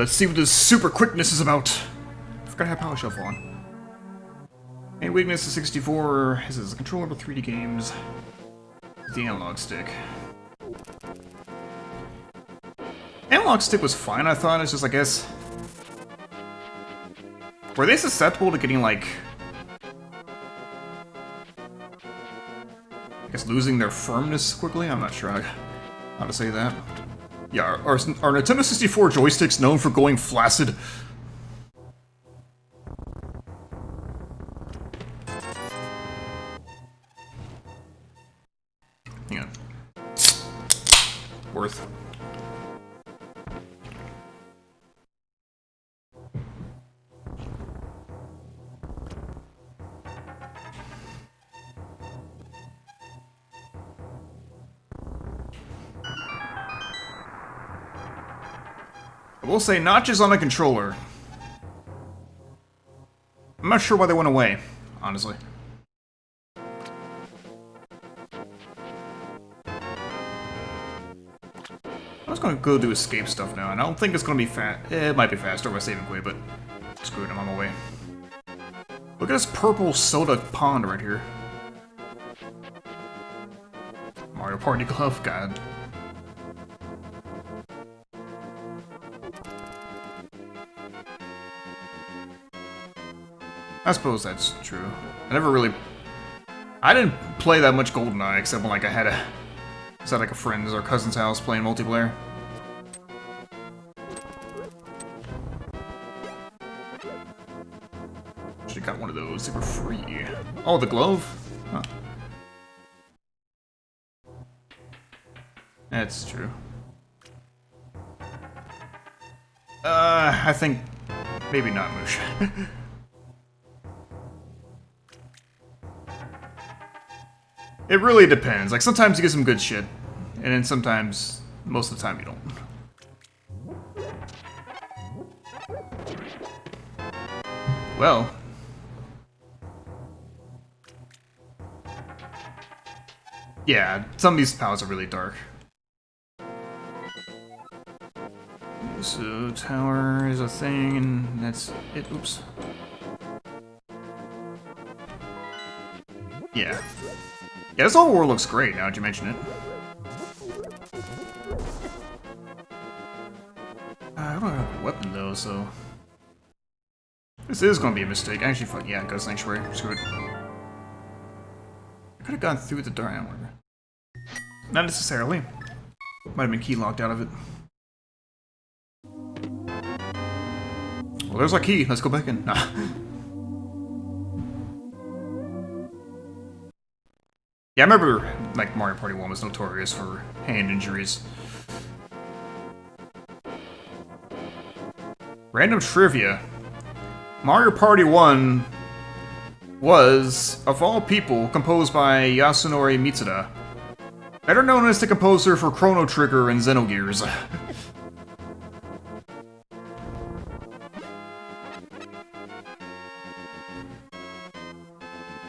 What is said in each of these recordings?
Let's see what this super quickness is about. I forgot to have Power Shuffle on. Main weakness is 64. This is a controller for 3D games. The analog stick. Analog stick was fine, I thought. It's just, I guess... Were they susceptible to getting, like... I guess losing their firmness quickly? I'm not sure how to say that. Yeah, are Nintendo 64 joysticks known for going flaccid? Hang on. Worth. I will say, notches on a controller. I'm not sure why they went away, honestly. I'm just gonna go do escape stuff now, and I don't think it's gonna be fast. It might be faster if I save and quit, but screw it, I'm on my way. Look at this purple soda pond right here. Mario Party glove, god. I suppose that's true. I didn't play that much GoldenEye, except when like I had like a friend's or cousin's house playing multiplayer. Should've got one of those, they were free. Oh, the glove? Huh. That's true. I think maybe not Moosh. It really depends. Like, sometimes you get some good shit, and then sometimes, most of the time, you don't. Well. Yeah, some of these palettes are really dark. So, tower is a thing, and that's it. Oops. Yeah. Yeah, this whole world looks great now that you mention it. I don't have a weapon though, so... This is gonna be a mistake. Actually, fuck yeah, go Sanctuary. Screw it. I could have gone through the door. Not necessarily. Might have been key locked out of it. Well, there's our key. Let's go back in. Nah. Yeah, I remember, like, Mario Party 1 was notorious for hand injuries. Random trivia. Mario Party 1 was, of all people, composed by Yasunori Mitsuda. Better known as the composer for Chrono Trigger and Xenogears.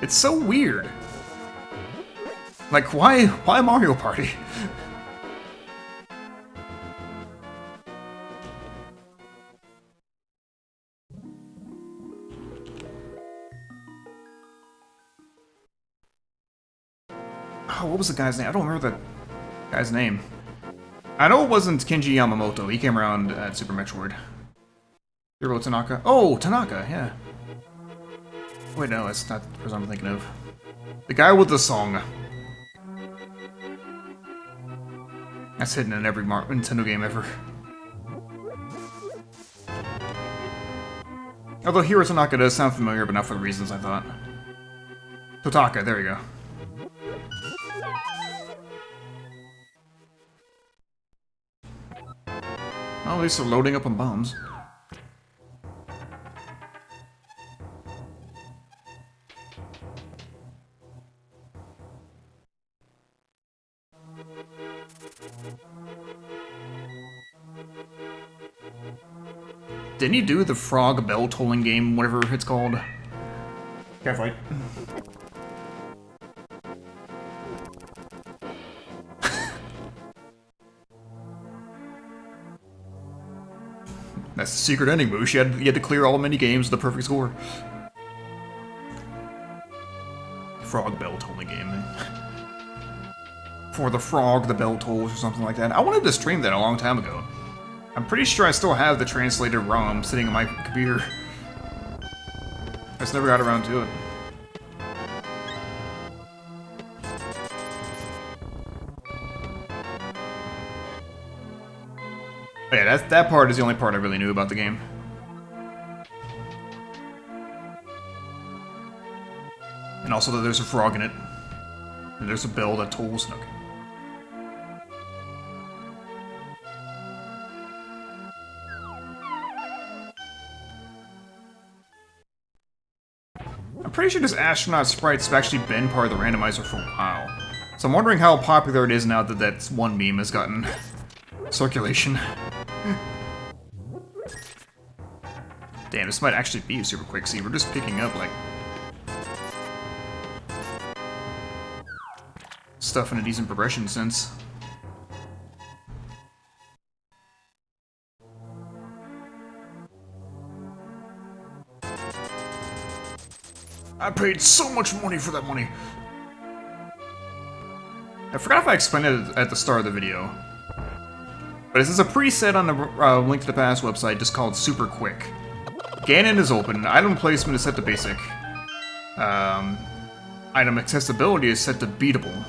It's so weird. Like, why Mario Party? Oh, what was the guy's name? I don't remember the guy's name. I know it wasn't Kenji Yamamoto. He came around at Super Metroid. Hiro Tanaka. Oh, Tanaka, yeah. Wait, no, that's not the person I'm thinking of. The guy with the song. That's hidden in every Nintendo game ever. Although Hiro Tanaka does sound familiar, but not for the reasons I thought. Totaka, there you go. Oh, at least they're loading up on bombs. Didn't he do the frog bell tolling game, whatever it's called? Can't fight. That's the secret ending, Moosh. You had to clear all mini games with the perfect score. Frog bell tolling game. For the frog, the bell tolls or something like that. I wanted to stream that a long time ago. I'm pretty sure I still have the translated ROM sitting on my computer. I just never got around to it. But yeah, that part is the only part I really knew about the game. And also that there's a frog in it. And there's a bell that tolls. Okay. I'm pretty sure this astronaut sprites have actually been part of the randomizer for a while. So I'm wondering how popular it is now that that one meme has gotten circulation. Damn, this might actually be a super quick see. We're just picking up, like, stuff in a decent progression sense. I paid so much money for that money. I forgot if I explained it at the start of the video. But this is a preset on the Link to the Past website just called Super Quick. Ganon is open, item placement is set to basic. Item accessibility is set to beatable.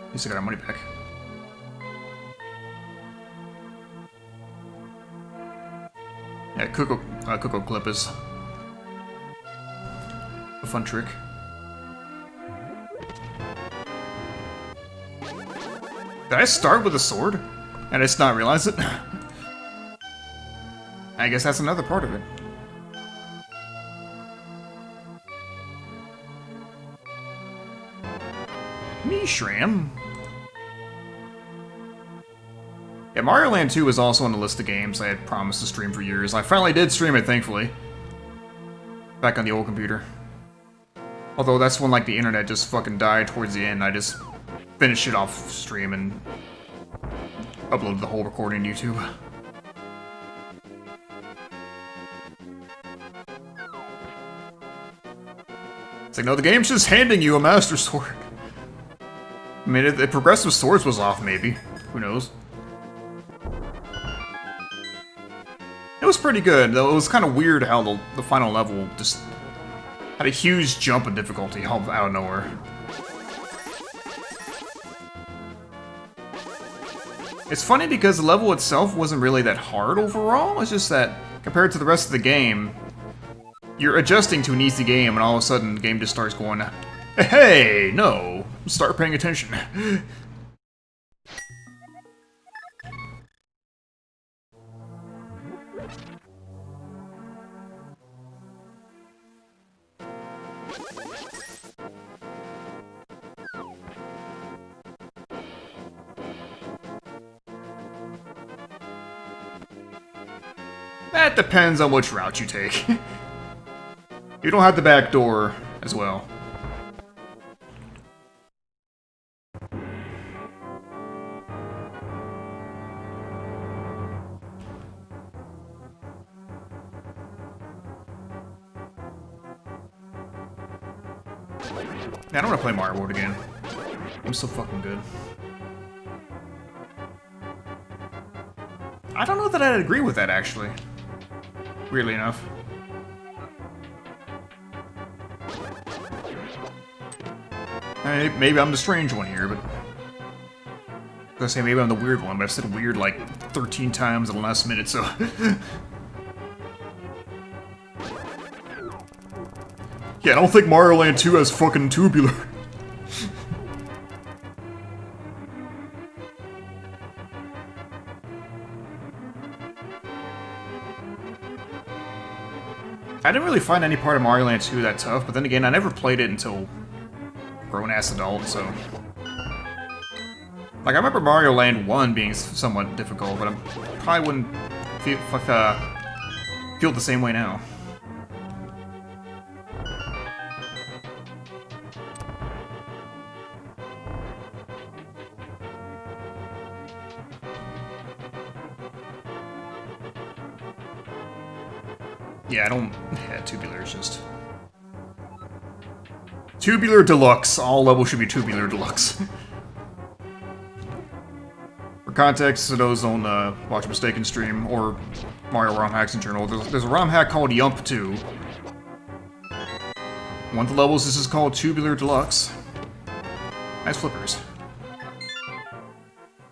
At least I got our money back. Yeah, Coco Clip is a fun trick. Did I start with a sword? And I just not realize it? I guess that's another part of it. Me Shram. Yeah, Mario Land 2 was also on the list of games I had promised to stream for years. I finally did stream it, thankfully. Back on the old computer. Although that's when, like, the internet just fucking died towards the end. I just finished it off stream and uploaded the whole recording to YouTube. It's like, no, the game's just handing you a Master Sword. I mean, if Progressive Swords was off, maybe. Who knows? It was pretty good, though it was kind of weird how the final level just had a huge jump in difficulty out of nowhere. It's funny because the level itself wasn't really that hard overall, it's just that, compared to the rest of the game, you're adjusting to an easy game and all of a sudden the game just starts going, hey, no, start paying attention. That depends on which route you take. You don't have the back door as well. Yeah, I don't want to play Mario World again. I'm so fucking good. I don't know that I'd agree with that, actually. Weirdly enough. I mean, maybe I'm the strange one here, but... I was gonna say maybe I'm the weird one, but I've said weird like 13 times in the last minute, so... Yeah, I don't think Mario Land 2 has fucking tubular. I didn't really find any part of Mario Land 2 that tough, but then again, I never played it until grown-ass adult, so... Like, I remember Mario Land 1 being somewhat difficult, but I probably wouldn't feel the same way now. Yeah, I don't... Yeah, tubular is just... Tubular Deluxe. All levels should be Tubular Deluxe. For context, to those on Watch a Mistaken stream, or Mario ROM Hacks in general, there's a ROM hack called Yump 2. One of the levels, this is called Tubular Deluxe. Nice flippers.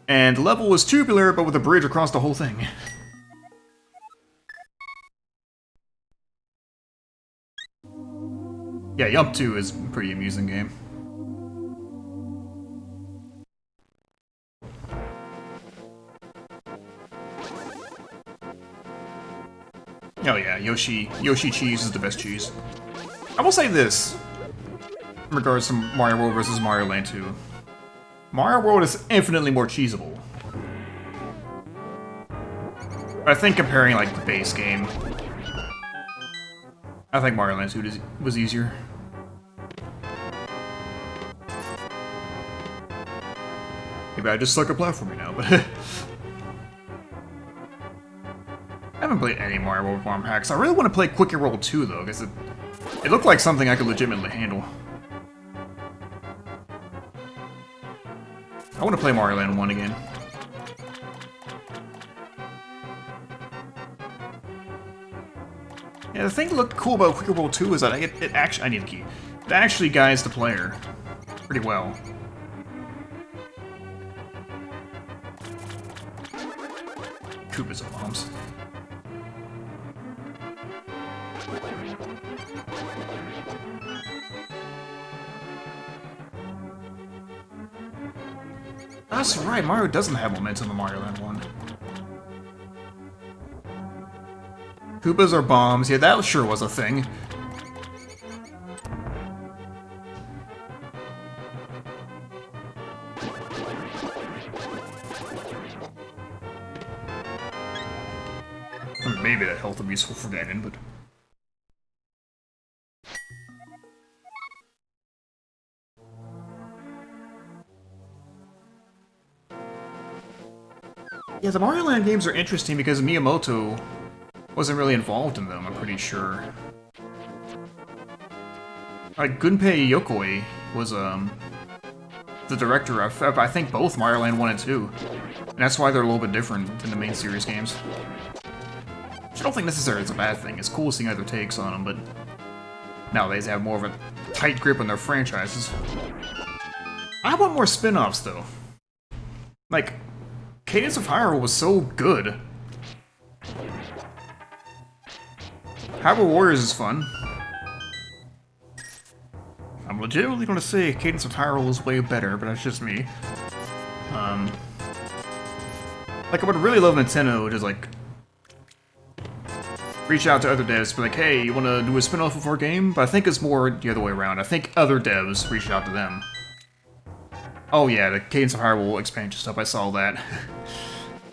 And the level is tubular, but with a bridge across the whole thing. Yeah, Yump 2 is a pretty amusing game. Oh yeah, Yoshi cheese is the best cheese. I will say this, in regards to Mario World vs. Mario Land 2. Mario World is infinitely more cheesable. But I think comparing, like, the base game, I think Mario Land 2 was easier. Maybe I just suck at platforming now, but... I haven't played any Mario World ROM hacks. I really want to play Quick Roll 2, though, because it looked like something I could legitimately handle. I want to play Mario Land 1 again. Yeah, the thing that looked cool about Quick Roll 2 is that it actually... I need a key. It actually guides the player pretty well. Koopas and bombs. That's right, Mario doesn't have momentum in Mario Land 1. Koopas are bombs, yeah, that sure was a thing. I mean, maybe that health would be useful for Ganon, but... Yeah, the Mario Land games are interesting because Miyamoto wasn't really involved in them, I'm pretty sure. Like, Gunpei Yokoi was, the director of, I think, both Mario Land 1 and 2. And that's why they're a little bit different than the main series games. Which I don't think necessarily is a bad thing. It's cool seeing other takes on them, but nowadays they have more of a tight grip on their franchises. I want more spin-offs, though. Like, Cadence of Hyrule was so good. Hyrule Warriors is fun. I'm legitimately gonna say Cadence of Hyrule is way better, but that's just me. Like, I would really love Nintendo to just, like, reach out to other devs, be like, hey, you wanna do a spin-off of our game? But I think it's more the other way around. I think other devs reach out to them. Oh yeah, the Cadence of Hyrule expansion stuff, I saw that.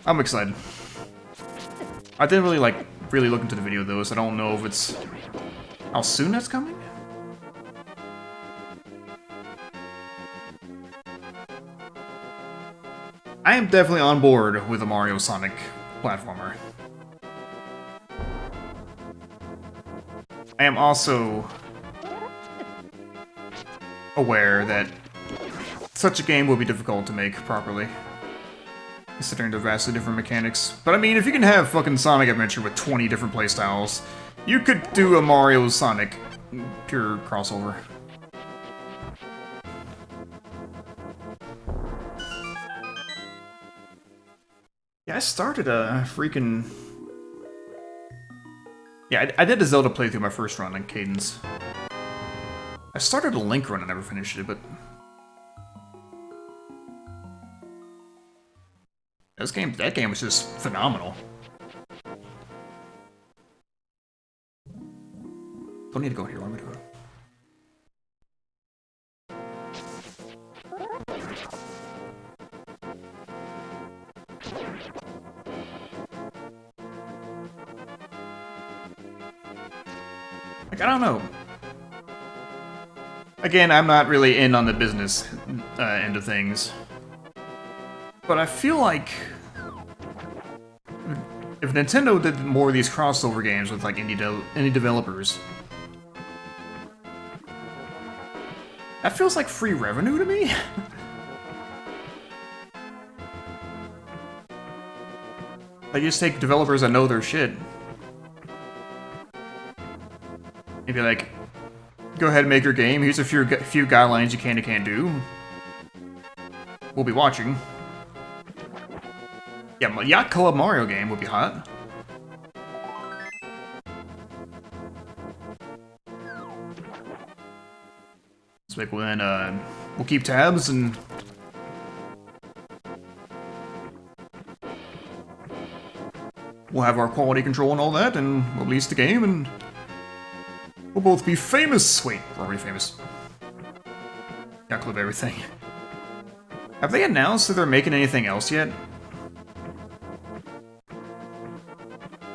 I'm excited. I didn't really, like, look into the video, though, so I don't know if it's... how soon that's coming? I am definitely on board with a Mario Sonic platformer. I am also aware that such a game will be difficult to make properly, considering the vastly different mechanics. But I mean, if you can have fucking Sonic Adventure with 20 different playstyles, you could do a Mario Sonic pure crossover. Yeah, I started a freaking... Yeah, I did a Zelda playthrough my first run on Cadence. I started a Link run and never finished it, but... that game was just phenomenal. Don't need to go here, let me do it. Like, I don't know. Again, I'm not really in on the business end of things. But I feel like If Nintendo did more of these crossover games with like indie developers, that feels like free revenue to me. They just take developers that know their shit. Maybe like, go ahead and make your game. Here's a few guidelines you can and can't do. We'll be watching. Yeah, Yacht Club Mario game would be hot. It's like when we'll keep tabs and we'll have our quality control and all that, and we'll release the game, and we'll both be famous. Wait, we're already famous. Yacht Club everything. Have they announced that they're making anything else yet?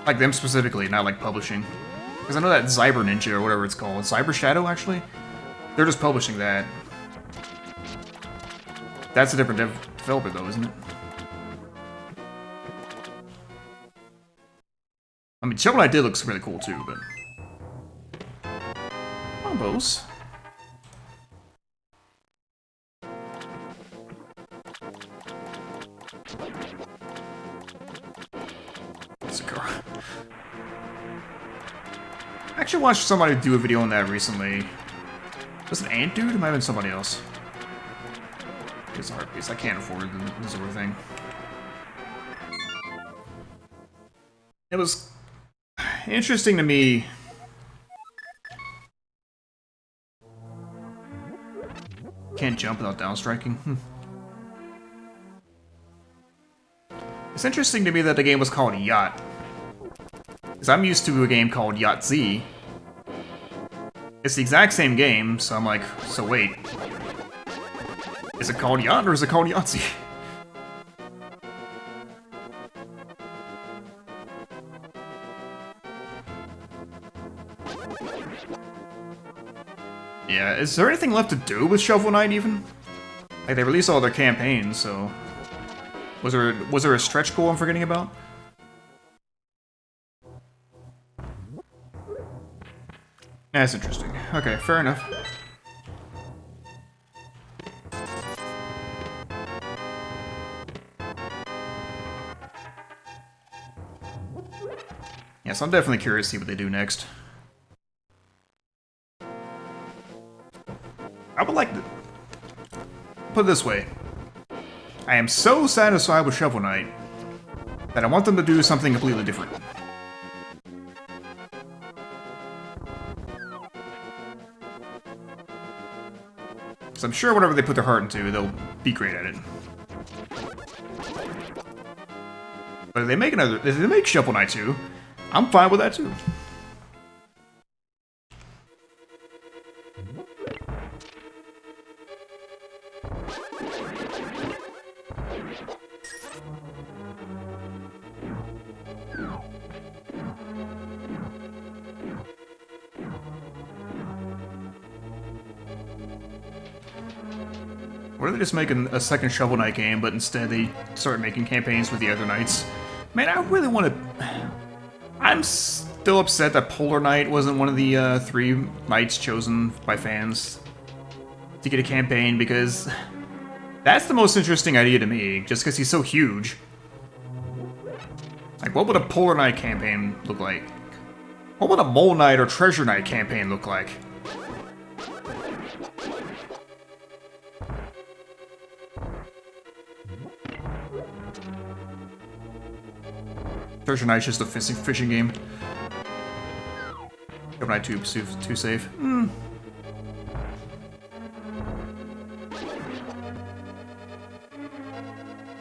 Like them specifically, not like publishing. Because I know that Cyber Ninja or whatever it's called, Cyber Shadow actually, they're just publishing that. That's a different developer though, isn't it? I mean, Shovel Knight did looks really cool too, but combos. I actually watched somebody do a video on that recently. Was it Ant Dude? It might have been somebody else. It's a hard piece. I can't afford the sort of thing. It was interesting to me. Can't jump without downstriking. It's interesting to me that the game was called Yacht. Because I'm used to a game called Yahtzee. It's the exact same game, so I'm like, so wait. Is it called Yacht or is it called Yahtzee? Yeah, is there anything left to do with Shovel Knight even? Like, they released all their campaigns, so... Was there a stretch goal I'm forgetting about? That's interesting. Okay, fair enough. Yes, I'm definitely curious to see what they do next. I would like to put it this way. I am so satisfied with Shovel Knight that I want them to do something completely different. So I'm sure whatever they put their heart into, they'll be great at it. But if they make Shovel Knight 2, I'm fine with that too. What if they just make a second Shovel Knight game, but instead they start making campaigns with the other knights? Man, I really want to... I'm still upset that Polar Knight wasn't one of the 3 knights chosen by fans to get a campaign, because that's the most interesting idea to me, just because he's so huge. Like, what would a Polar Knight campaign look like? What would a Mole Knight or Treasure Knight campaign look like? Treasure Knight's just a fishing game. Shovel Knight too safe.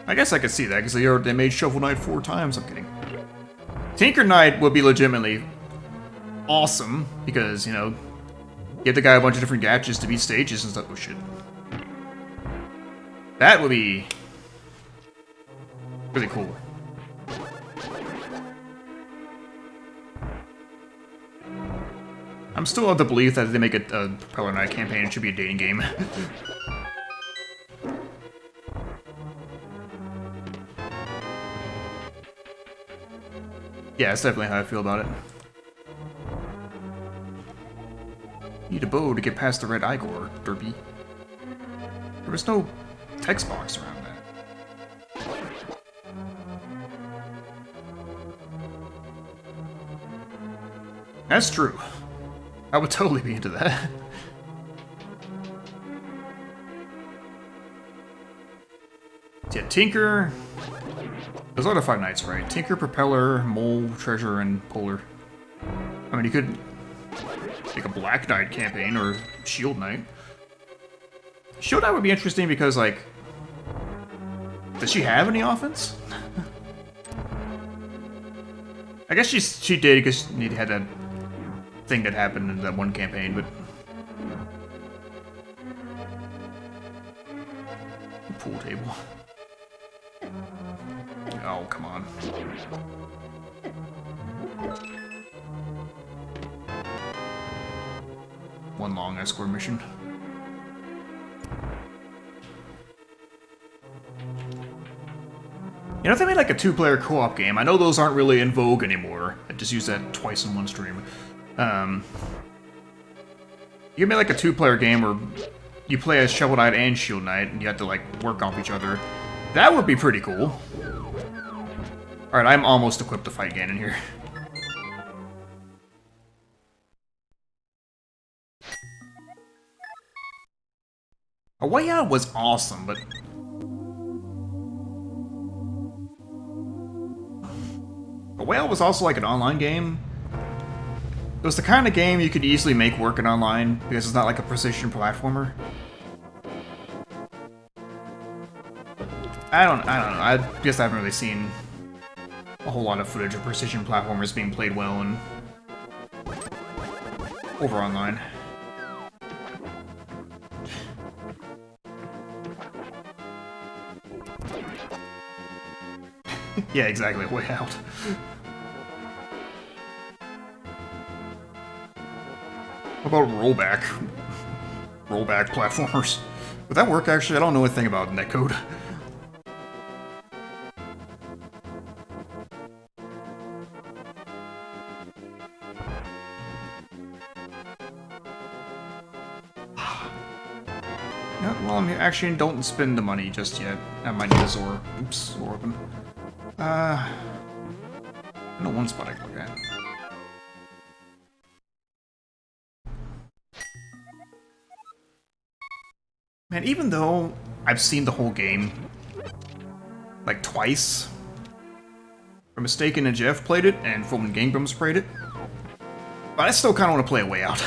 I guess I could see that, because they made Shovel Knight 4 times. I'm kidding. Tinker Knight would be legitimately awesome, because, you know, give the guy a bunch of different gadgets to beat stages and stuff. Oh shit. That would be really cool. I'm still of the belief that if they make a Propeller Knight campaign, it should be a dating game. Yeah, that's definitely how I feel about it. Need a bow to get past the red Igor, Derpy. There was no text box around that. That's true. I would totally be into that. Yeah, Tinker. Those are the 5 knights, right? Tinker, Propeller, Mole, Treasure, and Polar. I mean, you could make a Black Knight campaign or Shield Knight. Shield Knight would be interesting because, like, does she have any offense? I guess she did because she had that thing that happened in that one campaign, but pool table. Oh, come on. One long escort mission. You know, if they made like a 2-player co-op game, I know those aren't really in vogue anymore. I just use that twice in one stream. You can make like a 2-player game where you play as Shovel Knight and Shield Knight, and you have to like work off each other. That would be pretty cool. Alright, I'm almost equipped to fight Ganon here. A Way Out was awesome, but A Way Out was also like an online game. It was the kind of game you could easily make work in online because it's not like a precision platformer. I don't know. I guess I haven't really seen a whole lot of footage of precision platformers being played well and over online. Yeah, exactly. Way Out. What about rollback? Rollback platformers. Would that work, actually? I don't know anything about netcode. Well, I actually don't spend the money just yet. I might need a Zor. Oops, Zor open. I know one spot I can look at. Man, even though I've seen the whole game like twice, for Mistaken and Jeff played it, and from Game Grumps played it, but I still kind of want to play A Way Out.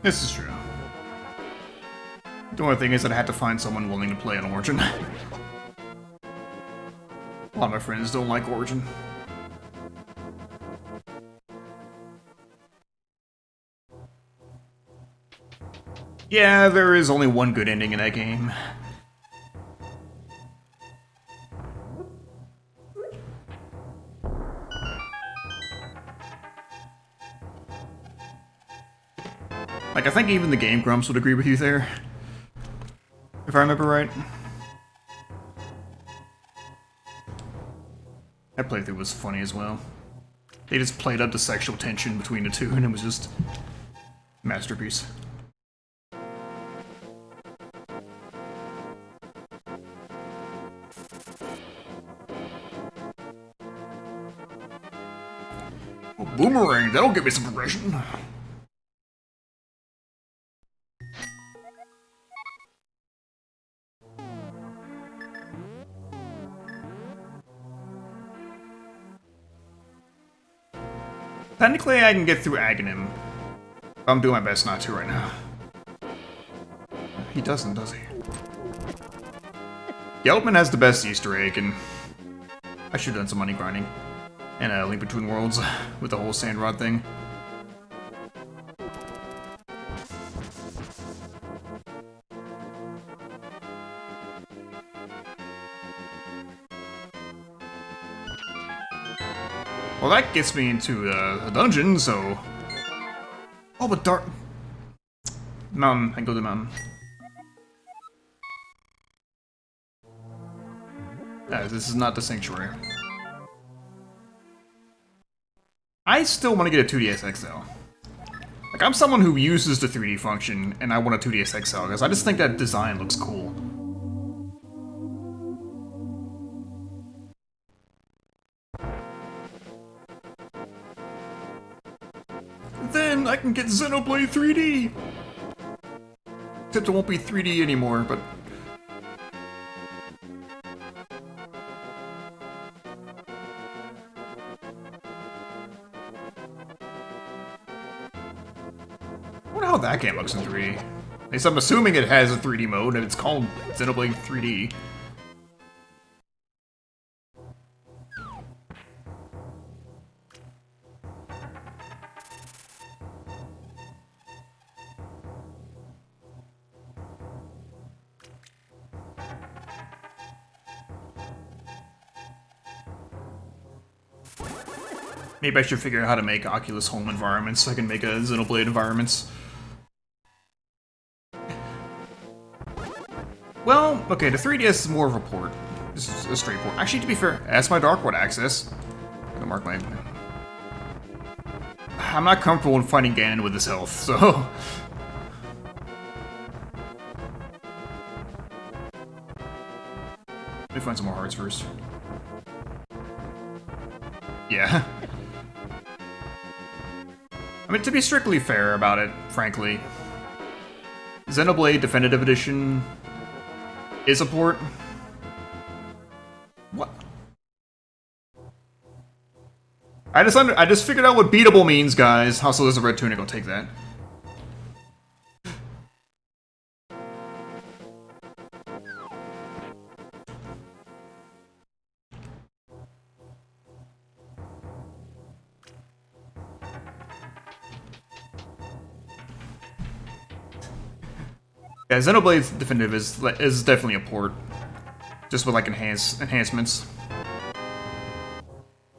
This is true. The only thing is that I had to find someone willing to play on Origin. A lot of my friends don't like Origin. Yeah, there is only one good ending in that game. Like, I think even the Game Grumps would agree with you there. If I remember right. That playthrough was funny as well. They just played up the sexual tension between the two, and it was just masterpiece. Oh, boomerang, that'll give me some progression. Technically, I can get through Aghanim. I'm doing my best not to right now. He doesn't, does he? Yelpman has the best Easter egg, and I should have done some money grinding. And a Link Between Worlds with the whole Sand Rod thing. Well, that gets me into a dungeon, so... Oh, but dark... Mountain. I can go to the mountain. This is not the sanctuary. I still want to get a 2DS XL. Like, I'm someone who uses the 3D function, and I want a 2DS XL, because I just think that design looks cool. Then I can get Xenoblade 3D! Except it won't be 3D anymore, but... I wonder how that game looks in 3D. At least I'm assuming it has a 3D mode, and it's called Xenoblade 3D. Maybe I should figure out how to make Oculus home environments so I can make a Xenoblade environments. Well, okay, the 3DS is more of a port. This is a straight port. Actually, to be fair, that's my Darkwood access. I'm gonna mark my... I'm not comfortable in fighting Ganon with his health, so... Let me find some more hearts first. Yeah. I mean, to be strictly fair about it, frankly, Xenoblade Definitive Edition is a port. What? I just figured out what beatable means, guys. Also, there's a red tunic. I'll take that. Yeah, Xenoblade Definitive is definitely a port, just with like enhancements.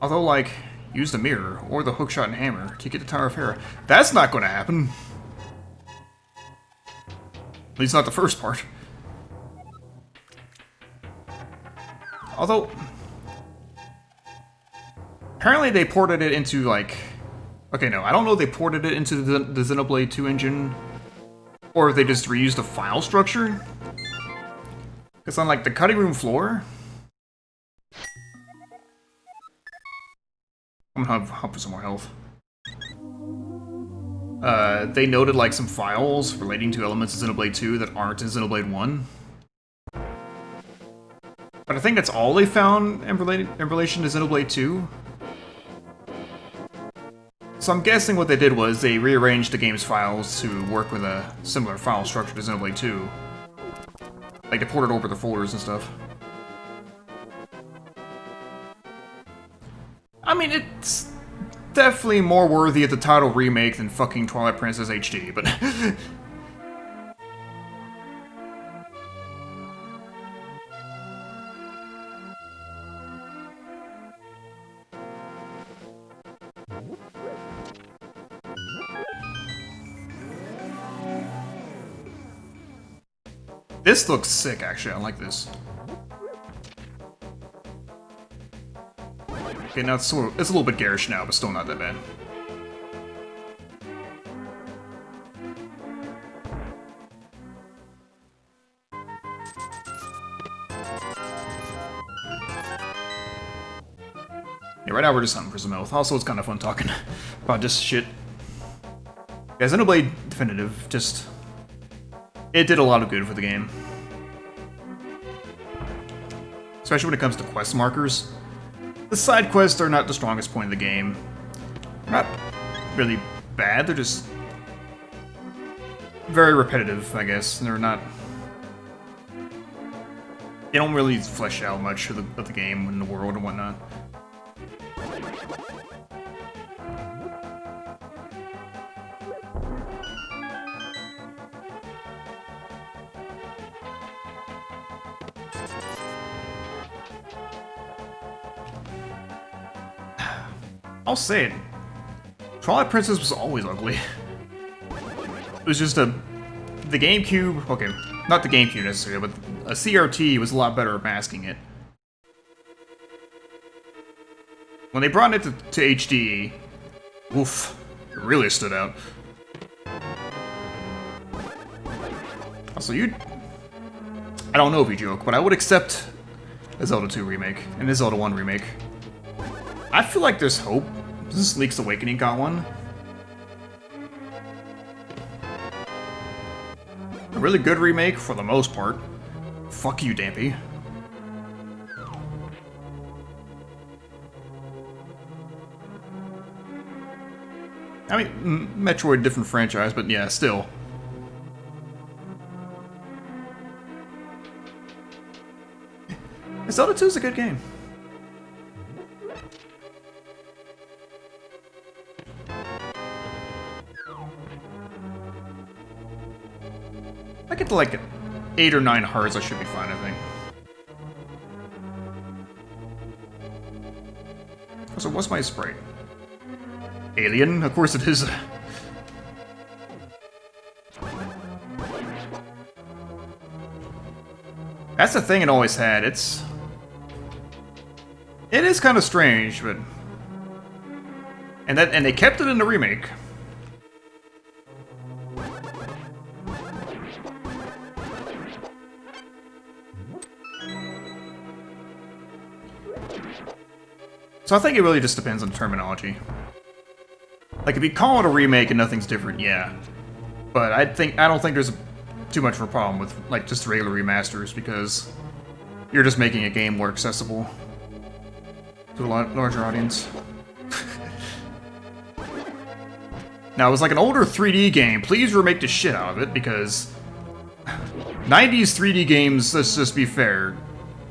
Although, like, use the mirror or the hookshot and hammer to get the Tower of Hera. That's not going to happen. At least not the first part. Although, apparently they ported it into like, okay, no, I don't know if they ported it into the Xenoblade 2 engine. Or if they just reused the file structure. Because on, like, the cutting room floor... I'm gonna hop for some more health. They noted, like, some files relating to elements of Xenoblade 2 that aren't in Xenoblade 1. But I think that's all they found in relation to Xenoblade 2. So I'm guessing what they did was they rearranged the game's files to work with a similar file structure to Xenoblade 2. Like, they ported over the folders and stuff. I mean, it's definitely more worthy of the title remake than fucking Twilight Princess HD, but... This looks sick, actually. I like this. Okay, now it's a little bit garish now, but still not that bad. Yeah, right now we're just hunting for some health. Also, it's kind of fun talking about just shit. Yeah, Xenoblade Definitive, just... It did a lot of good for the game. Especially when it comes to quest markers. The side quests are not the strongest point of the game. They're not really bad, they're just very repetitive, I guess. They're not... They don't really flesh out much of the game and the world and whatnot. I'll say it. Twilight Princess was always ugly. It was just the GameCube, okay, not the GameCube necessarily, but a CRT was a lot better at masking it. When they brought it to HD, oof, it really stood out. Also, I don't know if you joke, but I would accept a Zelda 2 remake and a Zelda 1 remake. I feel like there's hope. Since Link's Awakening got one. A really good remake for the most part. Fuck you, Dampy. I mean, Metroid, different franchise, but yeah, still. Zelda 2 is a good game. I get to like 8 or 9 hearts, I should be fine, I think. So what's my sprite? Alien? Of course it is. That's the thing it always had. It is kind of strange, but and they kept it in the remake. So I think it really just depends on terminology. Like, if you call it a remake and nothing's different, yeah. But I don't think there's too much of a problem with, like, just regular remasters, because you're just making a game more accessible to a larger audience. Now, it was like an older 3D game. Please remake the shit out of it, because 90s 3D games, let's just be fair,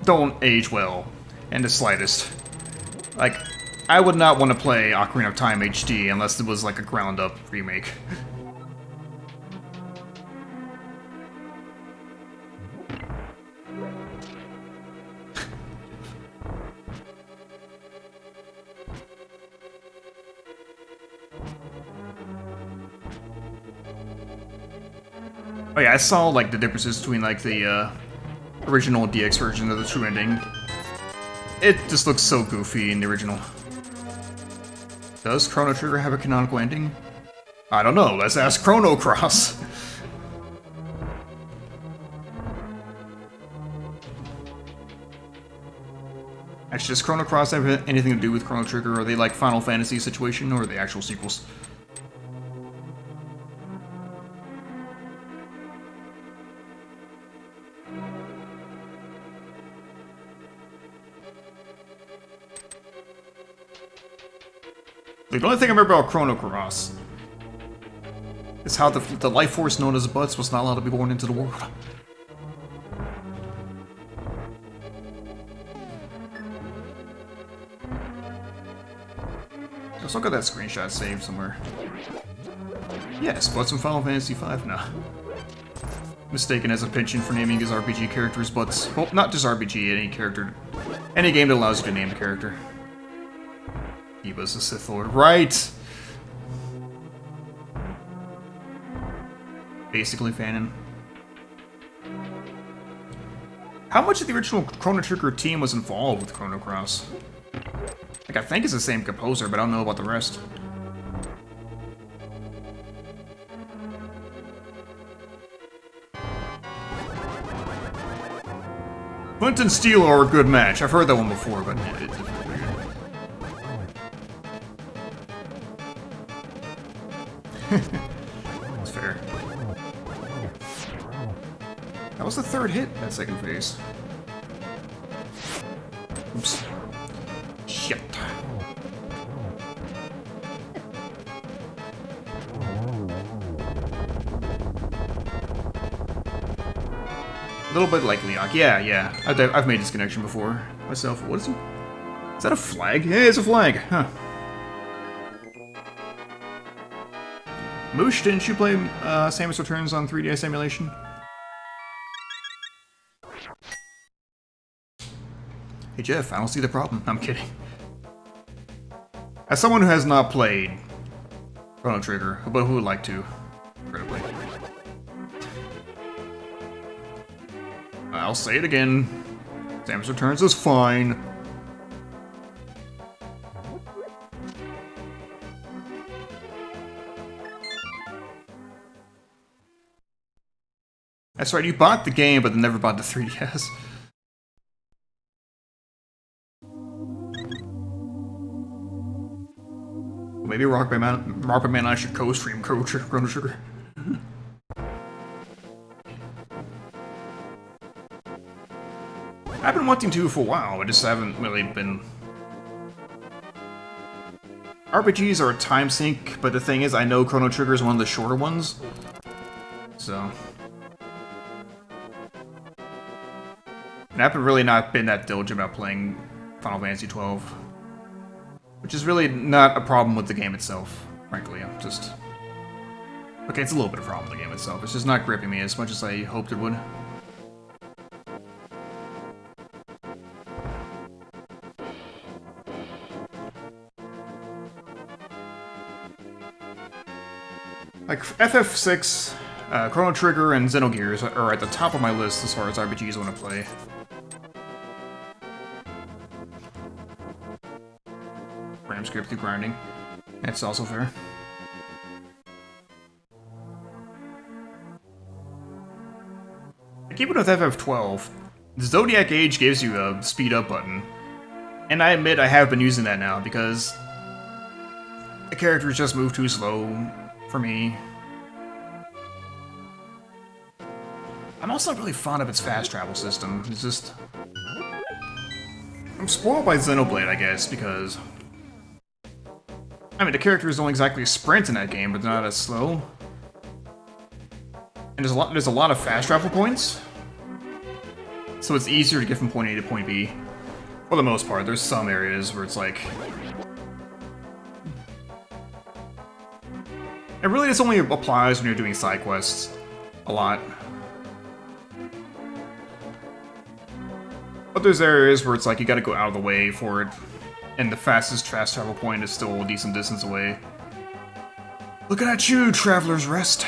don't age well in the slightest. Like, I would not want to play Ocarina of Time HD unless it was like a ground-up remake. Oh yeah, I saw like the differences between like the original DX version of the true ending. It just looks so goofy in the original. Does Chrono Trigger have a canonical ending? I don't know, let's ask Chrono Cross. Actually, does Chrono Cross have anything to do with Chrono Trigger? Are they like Final Fantasy situation, or are they actual sequels? The only thing I remember about Chrono Cross is how the life force known as Butts was not allowed to be born into the world. Let's look at that screenshot saved somewhere. Yes, Butts from Final Fantasy V? Nah. Mistaken as a penchant for naming his RPG characters Butts. Well, not just RPG, any character. Any game that allows you to name the character. He was a Sith Lord. Right! Basically fanon. How much of the original Chrono Trigger team was involved with Chrono Cross? Like, I think it's the same composer, but I don't know about the rest. Flint and Steel are a good match. I've heard that one before, but it's weird. That's fair. That was the third hit, that second phase. Oops. Shit. A little bit like Leok. Yeah. I've made this connection before myself. What is it? Is that a flag? Yeah, it's a flag. Huh. Moosh, didn't you play Samus Returns on 3DS emulation? Hey Jeff, I don't see the problem. I'm kidding. As someone who has not played Chrono Trigger, but who would like to, incredibly. I'll say it again. Samus Returns is fine. That's right, you bought the game, but never bought the 3DS. Maybe Rockman and I should co-stream Chrono Trigger. I've been wanting to for a while, I just haven't really been... RPGs are a time sink, but the thing is, I know Chrono Trigger is one of the shorter ones. So... And I've really not been that diligent about playing Final Fantasy XII. Which is really not a problem with the game itself, frankly. I'm just... Okay, it's a little bit of a problem with the game itself. It's just not gripping me as much as I hoped it would. Like, FF6, Chrono Trigger, and Xenogears are at the top of my list as far as RPGs I want to play. Script through grinding. That's also fair. Like, even with FF12, the Zodiac Age gives you a speed up button. And I admit I have been using that now because the characters just move too slow for me. I'm also not really fond of its fast travel system. It's just... I'm spoiled by Xenoblade, I guess, because... I mean, the characters don't exactly sprint in that game, but they're not as slow. And there's a lot of fast travel points. So it's easier to get from point A to point B. For the most part, there's some areas where it's like... It really just only applies when you're doing side quests. A lot. But there's areas where it's like you gotta go out of the way for it. And the fastest fast travel point is still a decent distance away. Looking at you, Traveler's Rest.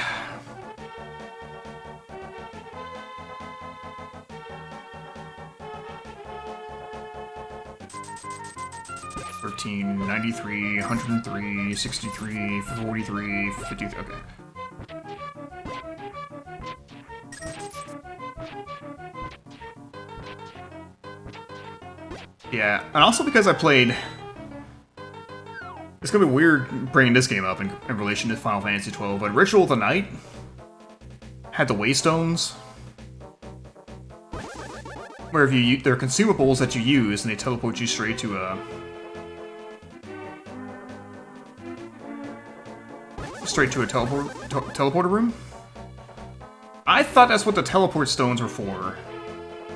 $13.93, 103, 63, 43, 53. Okay. Yeah, and also because I played... It's gonna be weird bringing this game up in relation to Final Fantasy XII, but Ritual of the Night had the Waystones, where if they're consumables that you use, and they teleport you straight to a... teleporter room? I thought that's what the teleport stones were for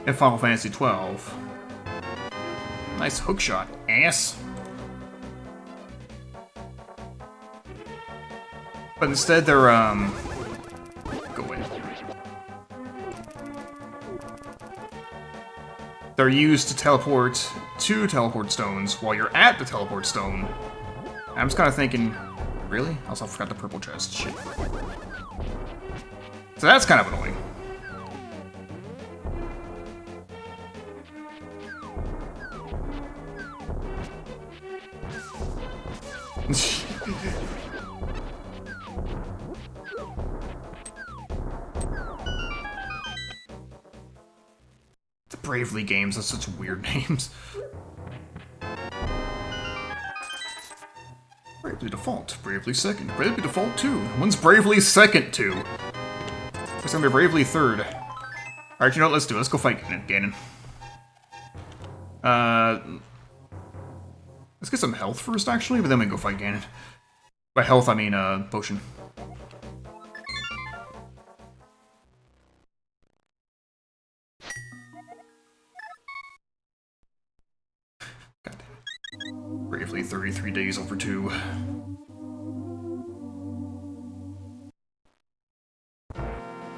in Final Fantasy XII. Nice hookshot, ass. But instead they're, go away. They're used to teleport to teleport stones while you're at the teleport stone. And I'm just kind of thinking, really? Also, I forgot the purple chest. Shit. So that's kind of annoying. The Bravely games have such weird names. Bravely Default, Bravely Second, Bravely Default 2. When's Bravely Second 2? It's gonna be Bravely Third. Alright, you know what, let's do it. Let's go fight Ganon. Let's get some health first, actually, but then we can go fight Ganon. By health, I mean, potion. God damn it. Bravely 33 days over 2.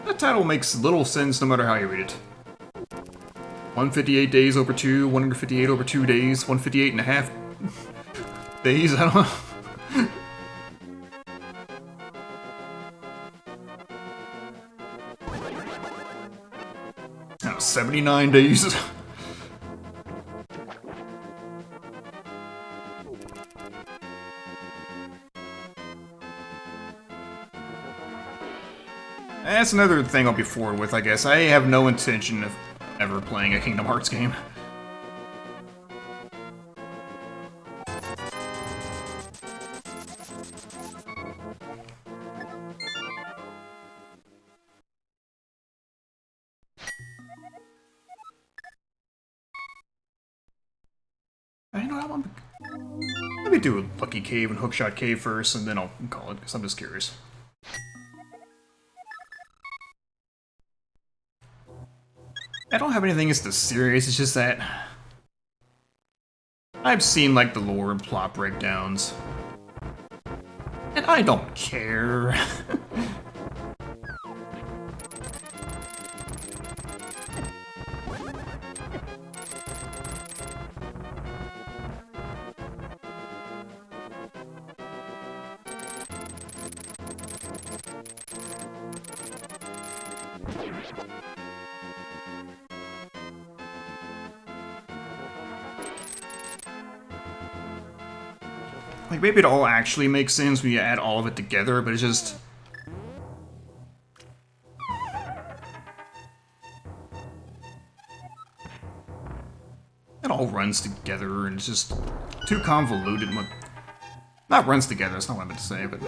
That title makes little sense no matter how you read it. 158 days over 2, 158 over 2 days, 158 and a half. Days, I don't know. Oh, 79 days. That's another thing I'll be forward with, I guess. I have no intention of ever playing a Kingdom Hearts game. You know what? Let me do Lucky Cave and Hookshot Cave first, and then I'll call it, because I'm just curious. I don't have anything against the series, it's just that I've seen, like, the lore and plot breakdowns, and I don't care. Like, maybe it all actually makes sense when you add all of it together, but it's just... it all runs together, and it's just too convoluted. Not runs together, that's not what I meant to say, but...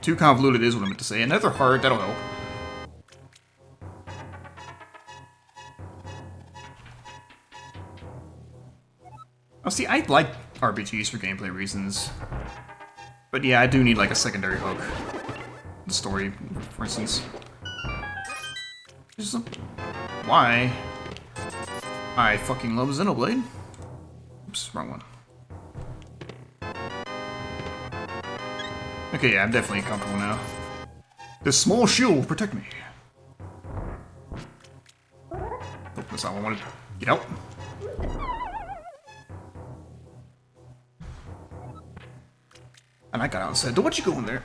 too convoluted is what I meant to say. Another heart, that'll help. Oh, see, I like RPGs for gameplay reasons. But yeah, I do need, like, a secondary hook. The story, for instance. Just, why? I fucking love Xenoblade. Oops, wrong one. Okay, yeah, I'm definitely comfortable now. This small shield will protect me. Oh, that's not what I wanted. Get out. And I got out and said, "Don't you go in there."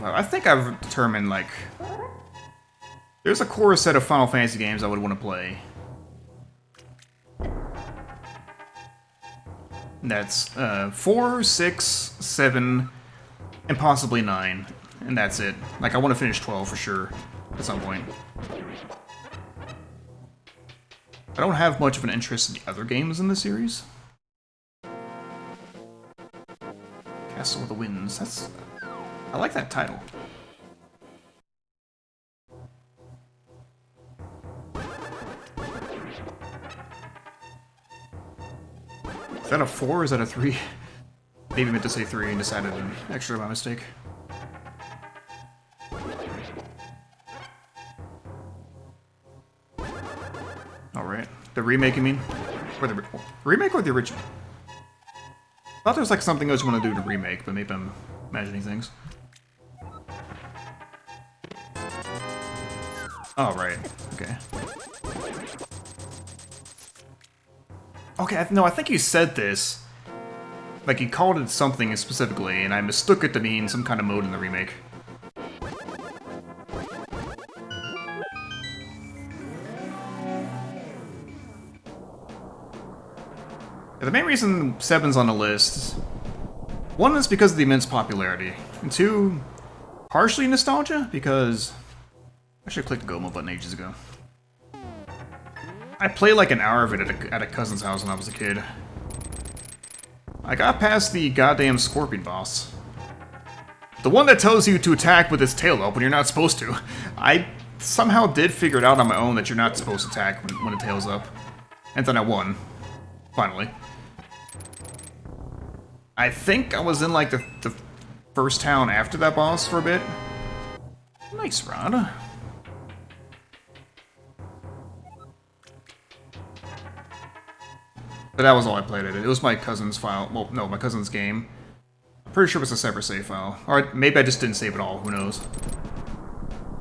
I think I've determined, like, there's a core set of Final Fantasy games I would want to play. And that's 4, 6, 7, and possibly 9. And that's it. Like, I want to finish 12 for sure at some point. I don't have much of an interest in the other games in the series. Castle of the Winds, that's... I like that title. Is that a 4 or is that a 3? Maybe meant to say 3 and decided an extra by mistake. Alright. The remake, you mean? Or the remake or the original? I thought there was like something else you want to do to remake, but maybe I'm imagining things. Oh, right. Okay. Okay, no, I think you said this. Like, you called it something specifically, and I mistook it to mean some kind of mode in the remake. The main reason 7's on the list, one is because of the immense popularity, and two, partially nostalgia, because I should have clicked the Go Mode button ages ago. I played like an hour of it at a cousin's house when I was a kid. I got past the goddamn scorpion boss. The one that tells you to attack with its tail up when you're not supposed to. I somehow did figure it out on my own that you're not supposed to attack when the tail's up. And then I won. Finally. I think I was in like the first town after that boss for a bit. Nice rod. But that was all I played at it. It was my cousin's file. Well, no, my cousin's game. I'm pretty sure it was a separate save file. Or maybe I just didn't save it all. Who knows?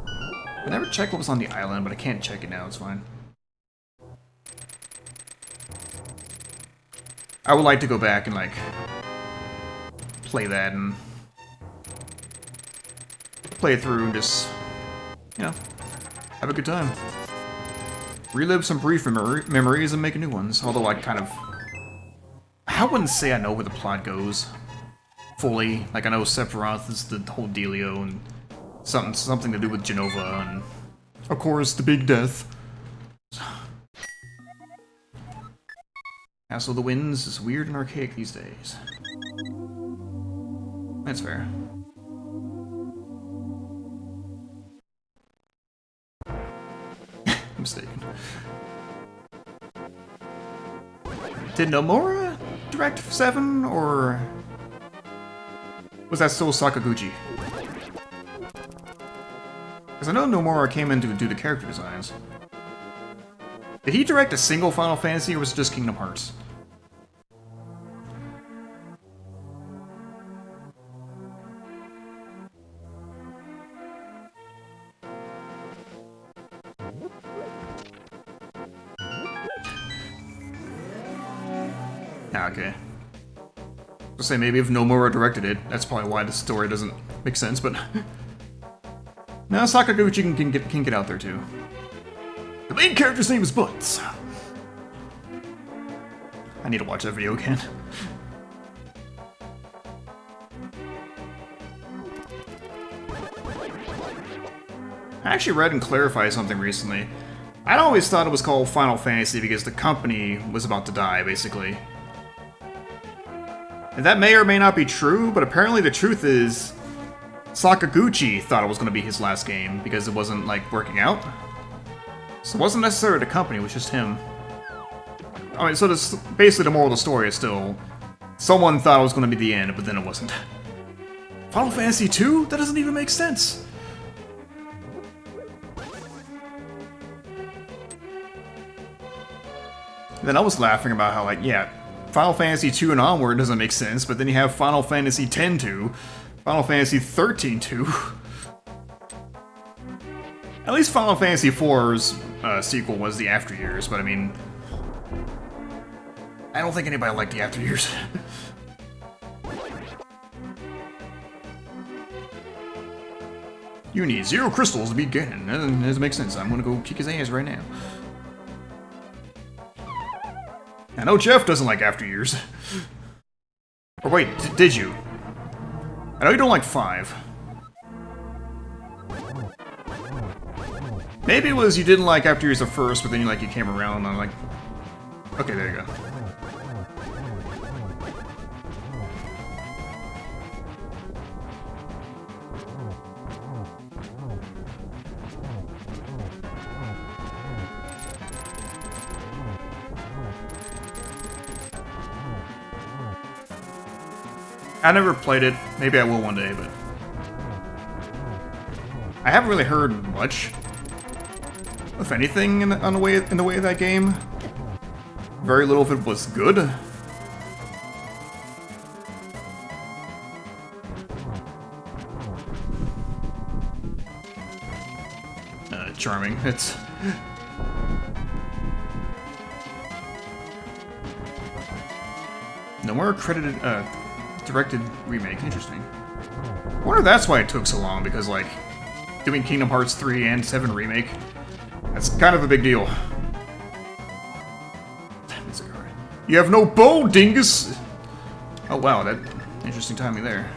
I never checked what was on the island, but I can't check it now. It's fine. I would like to go back and, like, play that and play it through and just, you know, have a good time. Relive some brief memories and make new ones. Although I kind of... I wouldn't say I know where the plot goes fully. Like, I know Sephiroth is the whole dealio and something to do with Genova and, of course, the big death. Castle of the Winds is weird and archaic these days. That's fair. Mistaken. Did Nomura direct 7, or was that still Sakaguchi? Because I know Nomura came in to do the character designs. Did he direct a single Final Fantasy, or was it just Kingdom Hearts? Ah, okay. I'll say maybe if Nomura directed it, that's probably why the story doesn't make sense, but... now Sakaguchi can get out there too. The main character's name is Butts. I need to watch that video again. I actually read and clarified something recently. I'd always thought it was called Final Fantasy because the company was about to die, basically. And that may or may not be true, but apparently the truth is Sakaguchi thought it was going to be his last game because it wasn't, like, working out. So it wasn't necessarily the company, it was just him. I mean, so this, basically the moral of the story is still someone thought it was going to be the end, but then it wasn't. Final Fantasy 2? That doesn't even make sense. And then I was laughing about how, like, yeah, Final Fantasy 2 and onward doesn't make sense, but then you have Final Fantasy X-2, Final Fantasy XIII-2. At least Final Fantasy IV's sequel was the After Years, but I mean... I don't think anybody liked the After Years. You need 0 crystals to beat Ganon. That doesn't make sense. I'm gonna go kick his ass right now. I know Jeff doesn't like After Years. Or wait, did you? I know you don't like 5. Maybe it was you didn't like After Years at first, but then you came around and I'm like... Okay, there you go. I never played it. Maybe I will one day, but I haven't really heard much, if anything, in the way of that game. Very little of it was good. Charming. It's no more credited. Directed remake. Interesting. I wonder if that's why it took so long, because, like, doing Kingdom Hearts 3 and 7 remake, that's kind of a big deal. You have no bow, dingus! Oh wow, that interesting timing there.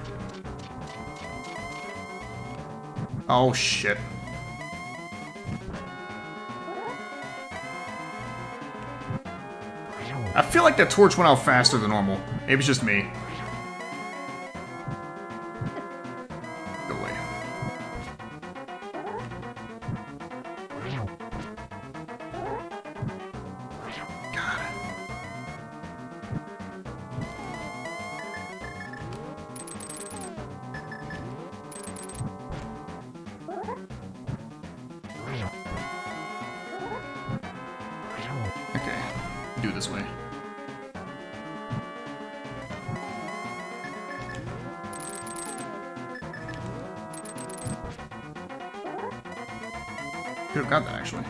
Oh shit. I feel like that torch went out faster than normal. Maybe it's just me. Do this way. Could have got that actually.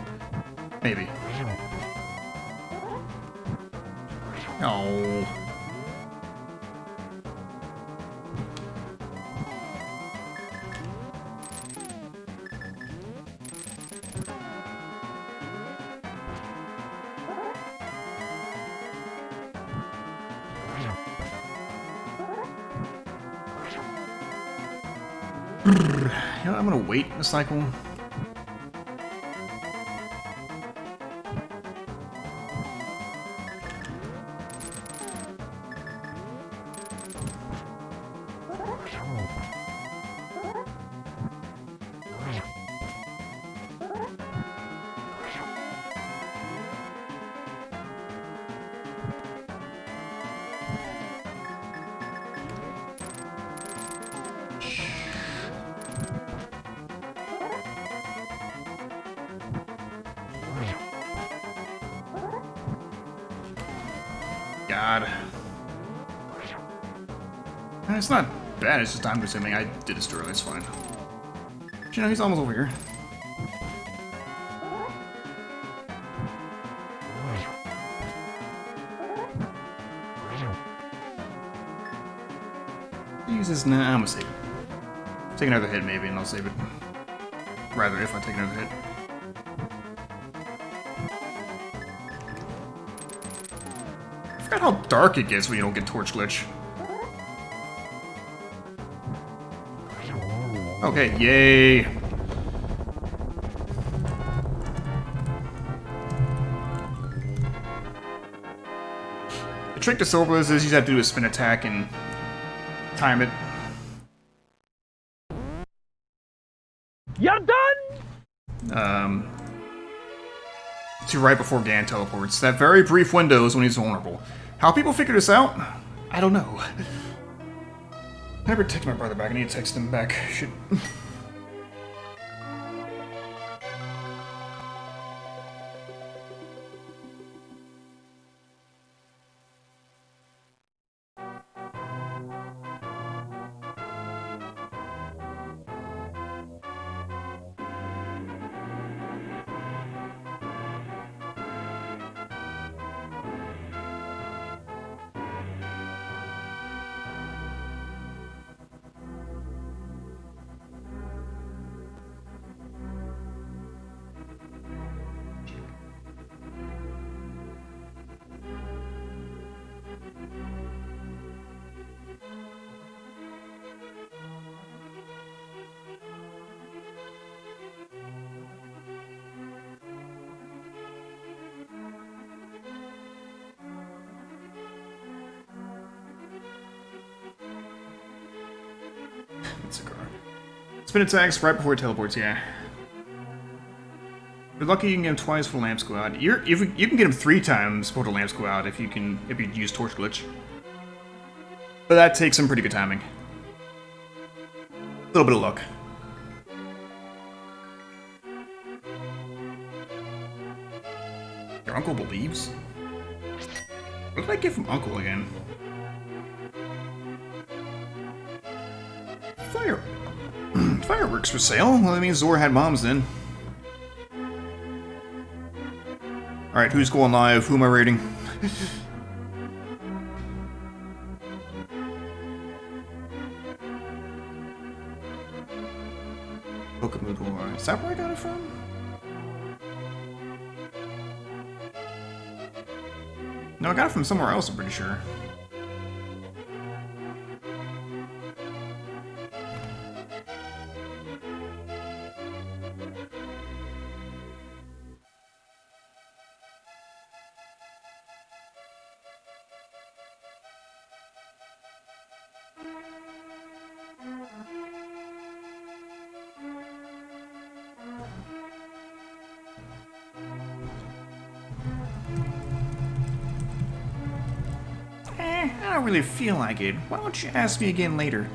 Maybe. Oh. You know, I'm gonna wait a cycle. God. It's not bad, it's just time consuming. I did this too early, it's fine. But, you know, he's almost over here. Jesus, nah, I'm gonna save it. Take another hit maybe and I'll save it. Rather, if I take another hit. I forgot how dark it gets when you don't get torch glitch. Okay, yay! The trick to Sorblas is you have to do a spin attack and time it. You're done! To right before Gan teleports. That very brief window is when he's vulnerable. How people figure this out? I don't know. I never text my brother back. I need to text him back. Shit. Spin attacks right before it teleports, yeah. If you're lucky, you can get him twice before the lamps go out. You can get him 3 times before the lamps go out if you use torch glitch. But that takes some pretty good timing. A little bit of luck. Your uncle believes? What did I get from Uncle again? Fireworks for sale? Well, that means Zora had moms then. Alright, who's going live? Who am I rating? Pokemon. Is that where I got it from? No, I got it from somewhere else, I'm pretty sure. I don't really feel like it. Why don't you ask me again later?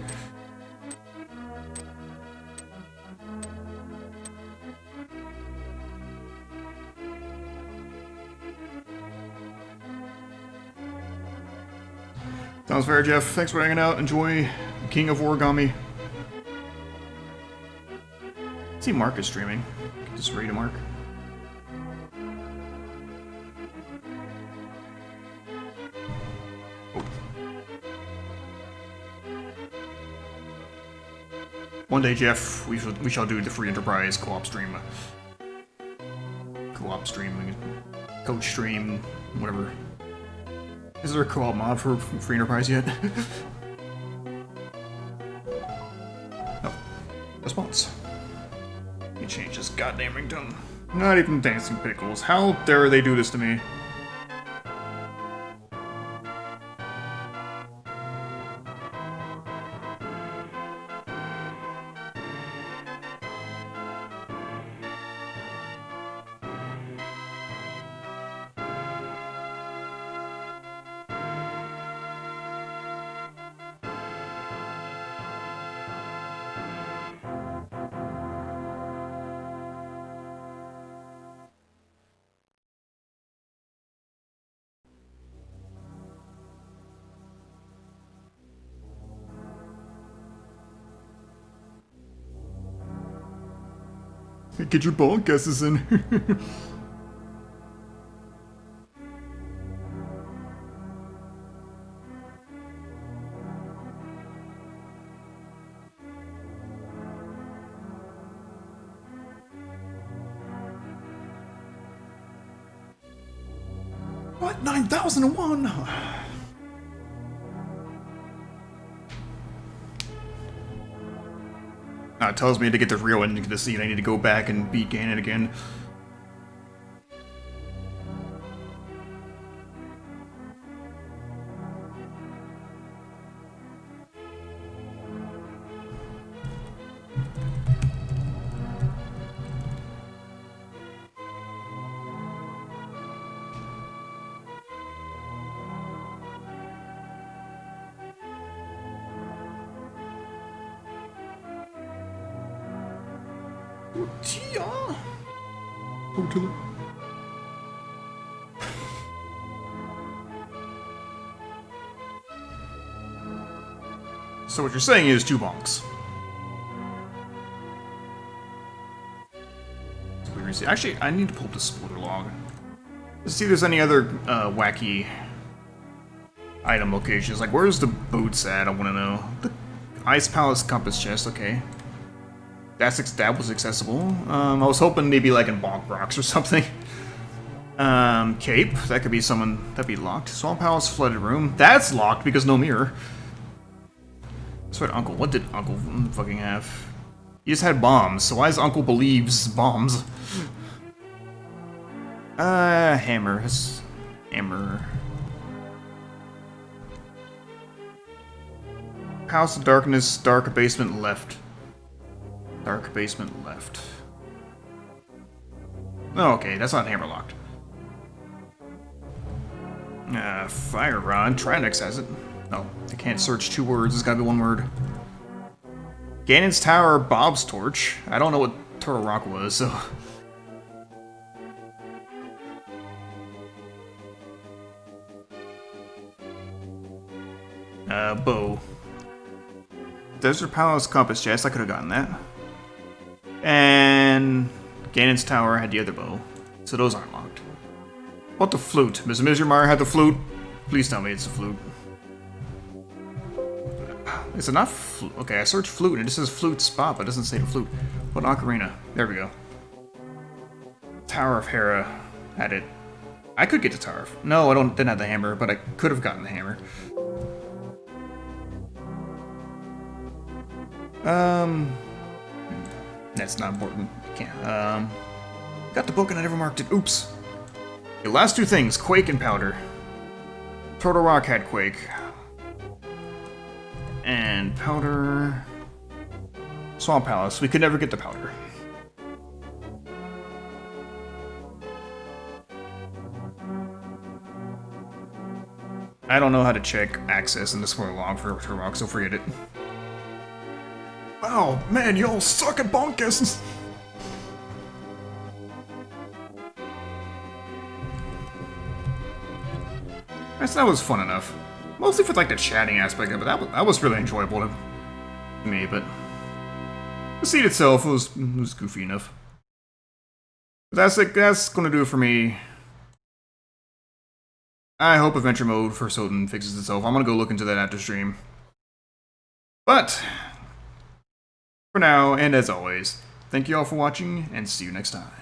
Sounds fair, Jeff. Thanks for hanging out. Enjoy King of Origami. I see Mark is streaming. Just read to Mark. One day, Jeff, we shall do the Free Enterprise co-op stream. Co-op stream, coach stream, whatever. Is there a co-op mod for Free Enterprise yet? Oh. response. Let me change this goddamn ringtone. Not even Dancing Pickles. How dare they do this to me? Get your ball guesses in. What? 9,001? It tells me to get the real ending to the scene. I need to go back and beat Ganon again. So what you're saying is 2 bonks. Actually, I need to pull up the spoiler log. Let's see if there's any other wacky item locations. Like, where's the boots at? I want to know. The Ice Palace compass chest, okay. That was accessible. I was hoping maybe like in Bonk Rocks or something. Cape, that could be someone, that'd be locked. Swamp Palace flooded room, that's locked because no mirror. That's right, Uncle. What did Uncle fucking have? He just had bombs, so why does Uncle believes bombs? Hammer. Hammer. House of Darkness, dark basement left. Dark basement left. Oh, okay, that's not hammer locked. Fire Rod. Trinex has it. No, I can't search 2 words. It's gotta be 1 word. Ganon's Tower, Bob's Torch. I don't know what Turtle Rock was, so... Bow. Desert Palace Compass Chest. I could have gotten that. And... Ganon's Tower had the other bow. So those aren't locked. What the flute? Mr. Mizurmire had the flute. Please tell me it's a flute. Is it not flute? Okay, I searched flute and it just says flute spot, but it doesn't say the flute. What ocarina? There we go. Tower of Hera had it. I could get the Tower of... No, didn't have the hammer, but I could have gotten the hammer. That's not important. Can't. Got the book and I never marked it. Oops. The last 2 things, Quake and Powder. Turtle Rock had Quake. And Powder... Swamp Palace. We could never get the Powder. I don't know how to check access in the spoiler log for Turtle Rock, so forget it. Oh man, y'all suck at bonk guesses! That was fun enough. Mostly for like the chatting aspect of it. That was really enjoyable to me, but the scene itself was goofy enough. But that's gonna do it for me. I hope Adventure Mode for Soden fixes itself. I'm gonna go look into that after stream. But for now, and as always, thank you all for watching, and see you next time.